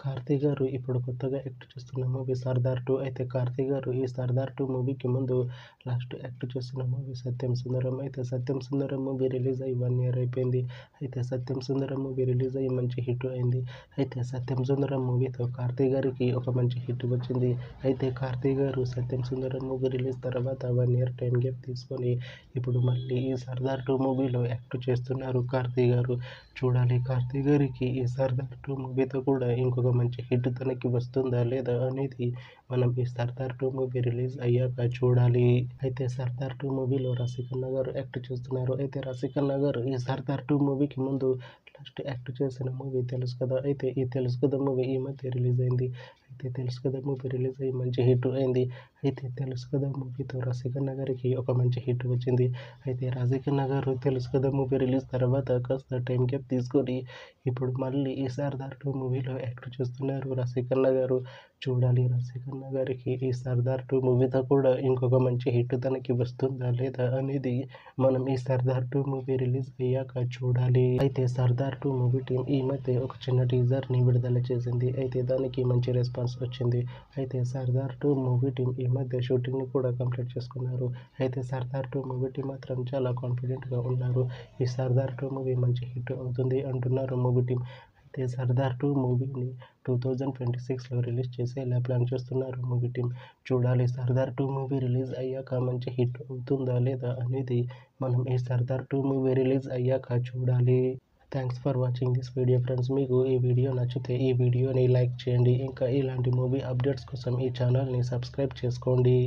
కార్తీ గారు ఇప్పుడు కొత్తగా యాక్ట్ చేస్తున్న మూవీ 'సర్దార్ 2' అయితే కార్తీ గారు ఈ 'సర్దార్ 2' మూవీకి ముందు లాస్ట్ యాక్ట్ చేసిన మూవీ 'సత్యం సుందరం' అయితే 'సత్యం సుందరం' మూవీ రిలీజ్ అయ్యి 1 ఇయర్ అయిపోయింది. అయితే 'సత్యం సుందరం' మూవీ రిలీజ్ అయ్యి మంచి హిట్ అయింది. అయితే 'సత్యం సుందరం' మూవీతో కార్తీ గారికి ఒక మంచి హిట్ వచ్చింది. అయితే కార్తీ గారు 'సత్యం సుందరం' మూవీ రిలీజ్ తర్వాత 1 ఇయర్ టైం గ్యాప్ తీసుకొని ఇప్పుడు మళ్ళీ ఈ 'సర్దార్ 2' మూవీలో యాక్ట్ చేస్తున్నారు కార్తీ గారు. చూడాలి కార్తీ గారికి ఈ 'సర్దార్ 2' మూవీతో కూడా ఇంకొక మంచి హిట్ తనకి వస్తుందా లేదా అనేది మనం ఈ 'సర్దార్ 2' మూవీ రిలీజ్ అయ్యాక చూడాలి. అయితే 'సర్దార్ 2' మూవీలో రసికన్న గారు యాక్ట్ చేస్తున్నారు. అయితే రసికన్న గారు ఈ 'సర్దార్ 2' మూవీకి ముందు లాస్ట్ యాక్ట్ చేసిన మూవీ 'తెలుసు కదా'. అయితే ఈ 'తెలుసు కదా' మూవీ ఈ మధ్య రిలీజ్ అయింది. అయితే 'తెలుసు కదా' మూవీ రిలీజ్ అయ్యి మంచి హిట్ అయింది. అయితే 'తెలుసు కదా' మూవీతో రసికన్న గారికి ఒక మంచి హిట్ వచ్చింది. అయితే రసికన్న గారు 'తెలుసు కదా' మూవీ రిలీజ్ తర్వాత కాస్త టైం గ్యాప్ తీసుకొని ఇప్పుడు మళ్ళీ ఈ 'సర్దార్ 2' మూవీలో యాక్ట్ చేస్తున్నారు రసికన్న గారు. చూడాలి రసికన్న గారికి ఈ 'సర్దార్ 2' మూవీతో కూడా ఇంకొక మంచి హిట్ తనకి వస్తుందా లేదా అనేది మనం ఈ 'సర్దార్ 2' మూవీ రిలీజ్ అయ్యాక చూడాలి. అయితే 'సర్దార్ 2' మూవీ టీం ఈ మధ్య ఒక చిన్న టీజర్ని విడుదల చేసింది. అయితే దానికి మంచి రెస్పాన్స్ వచ్చింది. అయితే 'సర్దార్ 2' మూవీ టీం ఈ మధ్య షూటింగ్ని కూడా కంప్లీట్ చేసుకున్నారు. అయితే 'సర్దార్ 2' మూవీ టీం మాత్రం చాలా కాన్ఫిడెంట్గా ఉన్నారు. ఈ 'సర్దార్ 2' మూవీ మంచి హిట్ అవుతుంది అంటున్నారు మూవీ టీం. అయితే 'సర్దార్ 2' మూవీని 2026లో రిలీజ్ చేసేలా ప్లాన్ చేస్తున్నారు మూవీ టీం. చూడాలి 'సర్దార్ 2' మూవీ రిలీజ్ అయ్యాక మంచి హిట్ అవుతుందా లేదా అనేది మనం ఈ 'సర్దార్ 2' మూవీ రిలీజ్ అయ్యాక చూడాలి. Thanks for watching this video friends. మీకు ఈ వీడియో నచ్చితే ఈ వీడియోని లైక్ చేయండి. ఇంకా ఇలాంటి మూవీ అప్డేట్స్ కోసం ఈ ఛానల్ని సబ్స్క్రైబ్ చేసుకోండి.